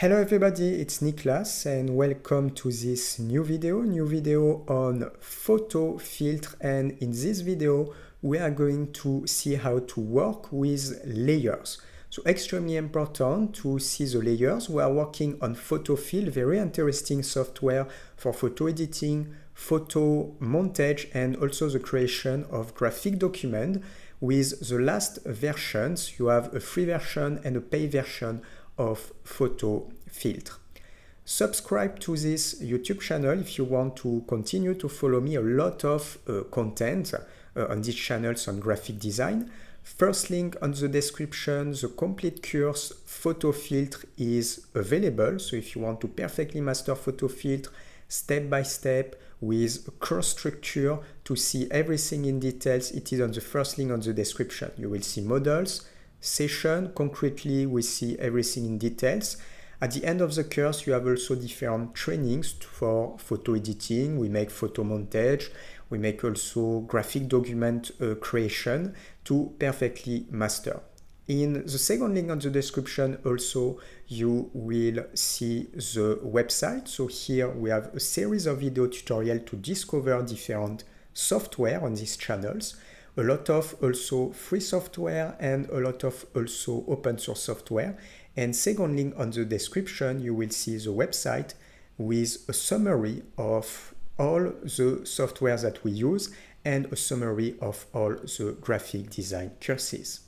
Hello everybody, it's Niklas and welcome to this new video on PhotoFiltre, and in this video we are going to see how to work with layers. So extremely important to see the layers. We are working on PhotoFiltre, very interesting software for photo editing, photo montage, and also the creation of graphic document. With the last versions, you have a free version and a paid version of PhotoFiltre. Subscribe to this YouTube channel if you want to continue to follow me. A lot of content on these channels on graphic design. First link on the description, the complete course PhotoFiltre is available. So if you want to perfectly master PhotoFiltre step by step with a course structure to see everything in details, it is on the first link on the description. You will see models, session. Concretely, we see everything in details. At the end of the course, you have also different trainings for photo editing. We make photo montage. We make also graphic document creation to perfectly master. In the second link on the description also, you will see the website. So here we have a series of video tutorials to discover different software on these channels. A lot of also free software and a lot of also open source software. And second link on the description, you will see the website with a summary of all the software that we use and a summary of all the graphic design courses.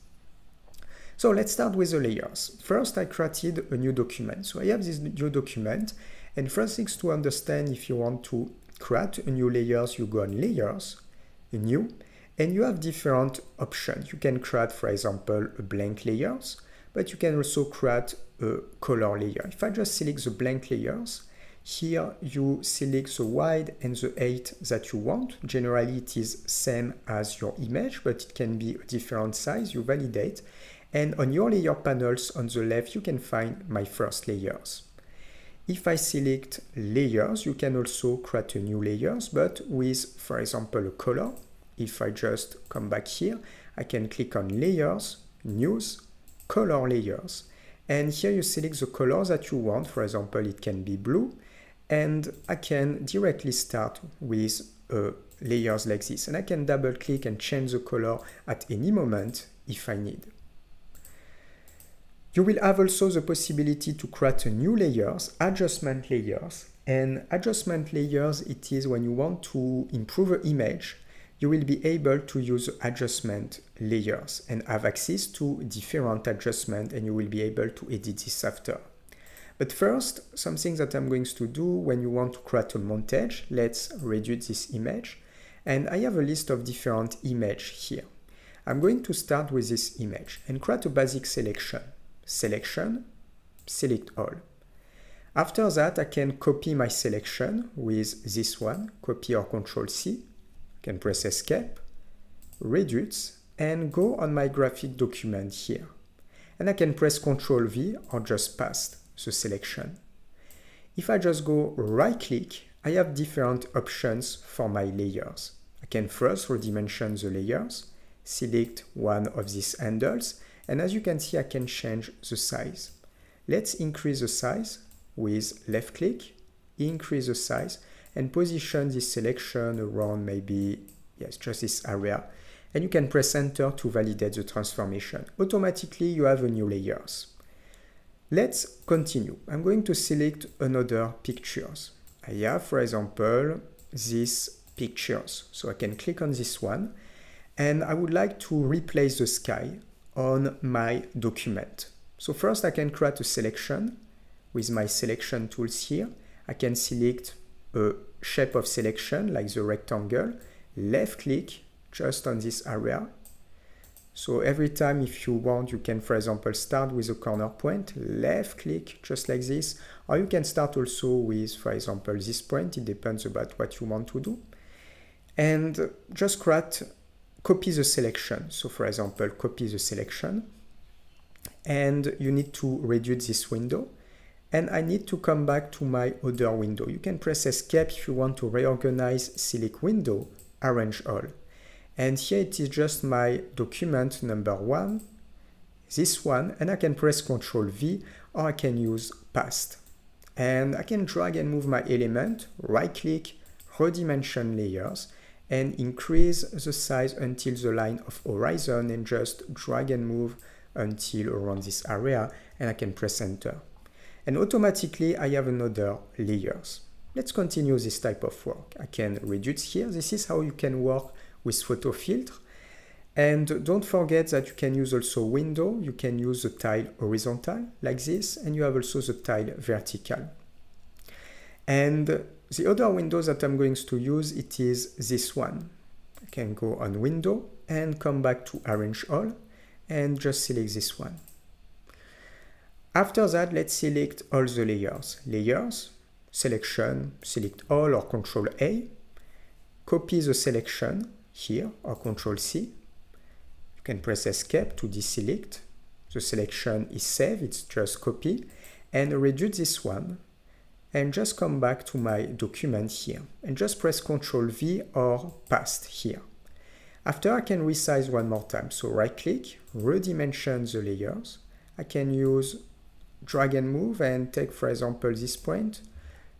So let's start with the layers. First, I created a new document. So I have this new document, and first things to understand, if you want to create a new layers, you go on layers, new, and you have different options. You can create, for example, a blank layers, but you can also create a color layer. If I just select the blank layers, here you select the wide and the height that you want. Generally, it is same as your image, but it can be a different size. You validate. And on your layer panels on the left, you can find my first layers. If I select layers, you can also create a new layers, but with, for example, a color. If I just come back here, I can click on layers, news, color layers. And here you select the color that you want. For example, it can be blue. And I can directly start with layers like this. And I can double click and change the color at any moment if I need. You will have also the possibility to create a new layers, adjustment layers. And adjustment layers, it is when you want to improve an image, you will be able to use adjustment layers and have access to different adjustments, and you will be able to edit this after. But first, something that I'm going to do when you want to create a montage, let's reduce this image. And I have a list of different images here. I'm going to start with this image and create a basic selection. Selection, select all. After that, I can copy my selection with this one, copy or Ctrl+C. Can press Escape, reduce, and go on my graphic document here. And I can press Ctrl+V or just paste the selection. If I just go right click, I have different options for my layers. I can first redimension the layers, select one of these handles, and as you can see, I can change the size. Let's increase the size with left click, increase the size, and position this selection around maybe, yes, just this area. And you can press enter to validate the transformation. Automatically, you have a new layers. Let's continue. I'm going to select another pictures. I have, for example, these pictures. So I can click on this one, and I would like to replace the sky on my document. So first I can create a selection with my selection tools here. I can select a shape of selection like the rectangle, left click just on this area. So every time if you want, you can, for example, start with a corner point, left click just like this, or you can start also with, for example, this point. It depends about what you want to do. And just copy the selection. So for example, copy the selection, and you need to reduce this window. And I need to come back to my other window. You can press Escape if you want to reorganize, select window, arrange all. And here it is just my document number 1, this one, and I can press Ctrl+V or I can use past. And I can drag and move my element, right click, redimension layers, and increase the size until the line of horizon and just drag and move until around this area, and I can press enter. And automatically I have another layers. Let's continue this type of work. I can reduce here. This is how you can work with PhotoFiltre. And don't forget that you can use also window. You can use the tile horizontal like this, and you have also the tile vertical. And the other window that I'm going to use, it is this one. I can go on window and come back to arrange all and just select this one. After that, let's select all the layers. Layers, selection, select all or Control A. Copy the selection here or Control C. You can press Escape to deselect. The selection is saved, it's just copy. And reduce this one. And just come back to my document here. And just press Control V or Past here. After I can resize one more time. So right click, redimension the layers. I can use drag and move and take, for example, this point.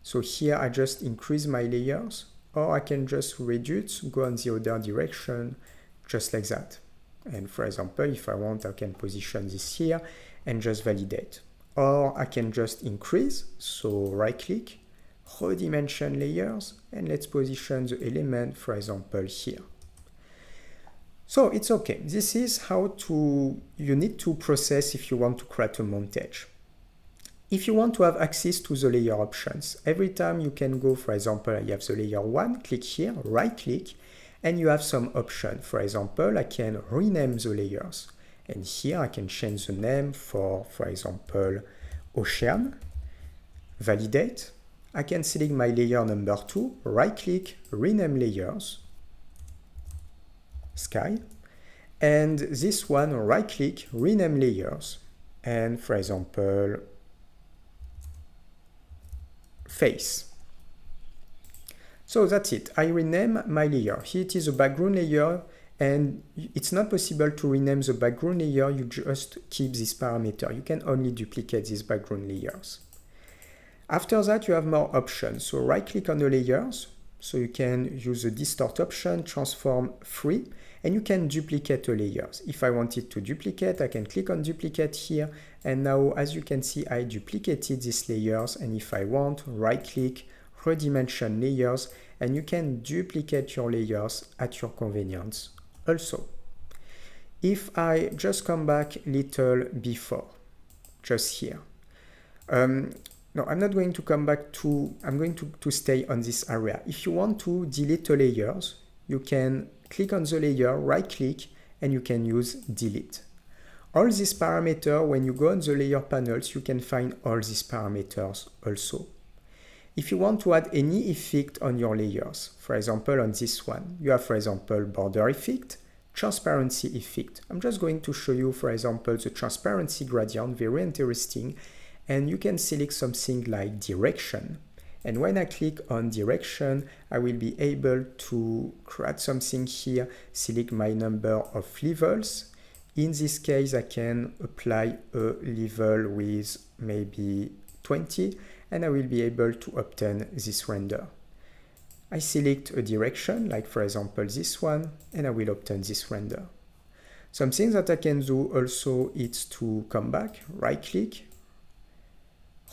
So here I just increase my layers, or I can just reduce, go in the other direction, just like that. And for example, if I want, I can position this here and just validate. Or I can just increase, so right click, redimension layers, and let's position the element, for example, here. So it's okay. This is how you need to process if you want to create a montage. If you want to have access to the layer options, every time you can go, for example, I have the layer 1, click here, right click, and you have some options. For example, I can rename the layers. And here I can change the name for example, Ocean, validate. I can select my layer number 2, right click, rename layers, Sky. And this one, right click, rename layers. And for example, Face. So that's it. I rename my layer. Here it is a background layer, and it's not possible to rename the background layer. You just keep this parameter. You can only duplicate these background layers. After that, you have more options. So right click on the layers. So you can use the distort option, transform free, and you can duplicate the layers. If I wanted to duplicate, I can click on duplicate here. And now, as you can see, I duplicated these layers. And if I want, right click, redimension layers, and you can duplicate your layers at your convenience also. If I just come back little before, just here. No, I'm not going to come back to, I'm going to stay on this area. If you want to delete the layers, you can click on the layer, right click, and you can use delete. All these parameters, when you go on the layer panels, you can find all these parameters also. If you want to add any effect on your layers, for example, on this one, you have, for example, border effect, transparency effect. I'm just going to show you, for example, the transparency gradient, very interesting. And you can select something like direction. And when I click on direction, I will be able to create something here, select my number of levels. In this case, I can apply a level with maybe 20, and I will be able to obtain this render. I select a direction, like for example this one, and I will obtain this render. Something that I can do also is to come back, right click,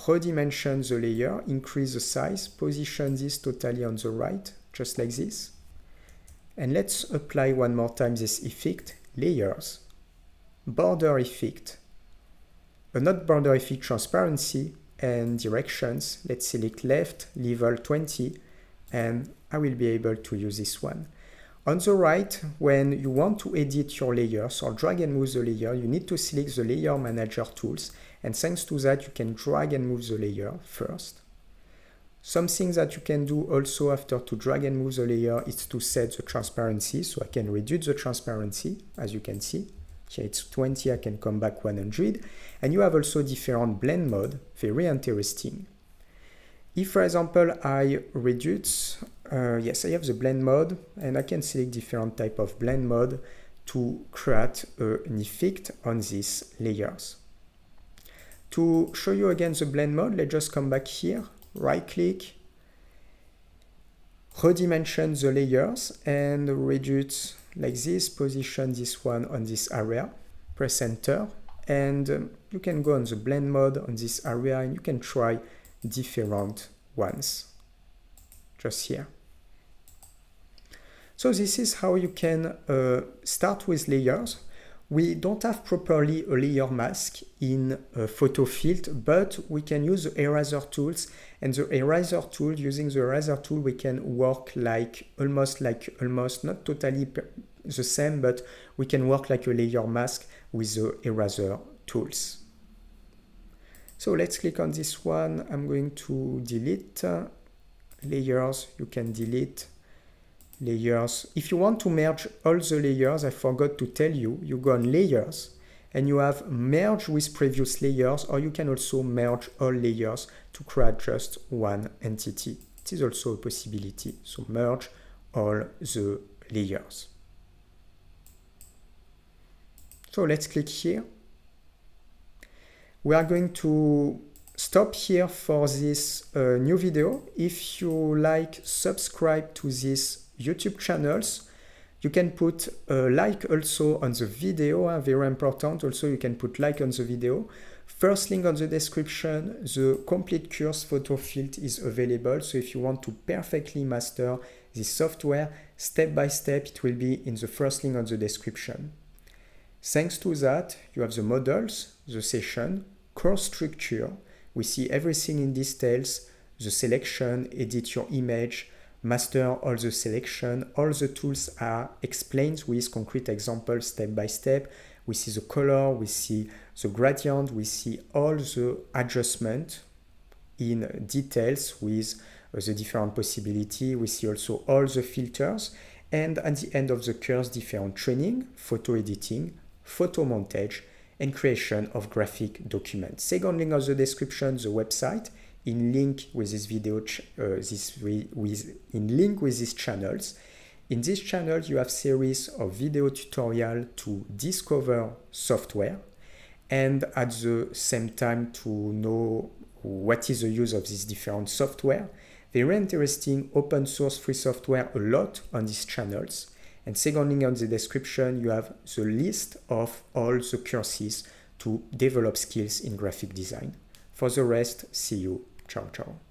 redimension the layer, increase the size, position this totally on the right, just like this. And let's apply one more time this effect, layers, border effect, not border effect, transparency, and directions. Let's select left, level 20, and I will be able to use this one. On the right, when you want to edit your layers or drag and move the layer, you need to select the layer manager tools, and thanks to that you can drag and move the layer first. Something that you can do also after to drag and move the layer is to set the transparency, so I can reduce the transparency, as you can see. Here it's 20, I can come back 100, and you have also different blend mode, very interesting. If, for example, I reduce, yes, I have the blend mode, and I can select different type of blend mode to create an effect on these layers. To show you again the blend mode, let's just come back here, right click, redimension the layers and reduce like this, position this one on this area, press enter, and you can go on the blend mode on this area and you can try different ones just here. So this is how you can start with layers. We don't have properly a layer mask in PhotoFiltre, but we can use the eraser tools, and the eraser tool, using the eraser tool, we can work like almost not totally the same, but we can work like a layer mask with the eraser tools. So let's click on this one. I'm going to delete layers. You can delete layers. If you want to merge all the layers, I forgot to tell you, you go on layers and you have merge with previous layers, or you can also merge all layers to create just one entity. It is also a possibility. So merge all the layers. So let's click here. We are going to stop here for this new video. If you like, subscribe to this YouTube channels. You can put a like also on the video, very important. Also, you can put like on the video. First link on the description, the complete course PhotoFiltre is available. So if you want to perfectly master this software, step by step, it will be in the first link on the description. Thanks to that, you have the models, the session, course structure. We see everything in details, the selection, edit your image, master all the selection. All the tools are explained with concrete examples step by step. We see the color, we see the gradient, we see all the adjustment in details with the different possibility. We see also all the filters, and at the end of the course, different training, photo editing, photo montage, and creation of graphic documents. Second link of the description, the website, in link with this video, in link with these channels. In this channel, you have series of video tutorial to discover software, and at the same time to know what is the use of this different software. Very interesting open source free software, a lot on these channels. And second link on the description, you have the list of all the courses to develop skills in graphic design. For the rest, see you. Ciao, ciao.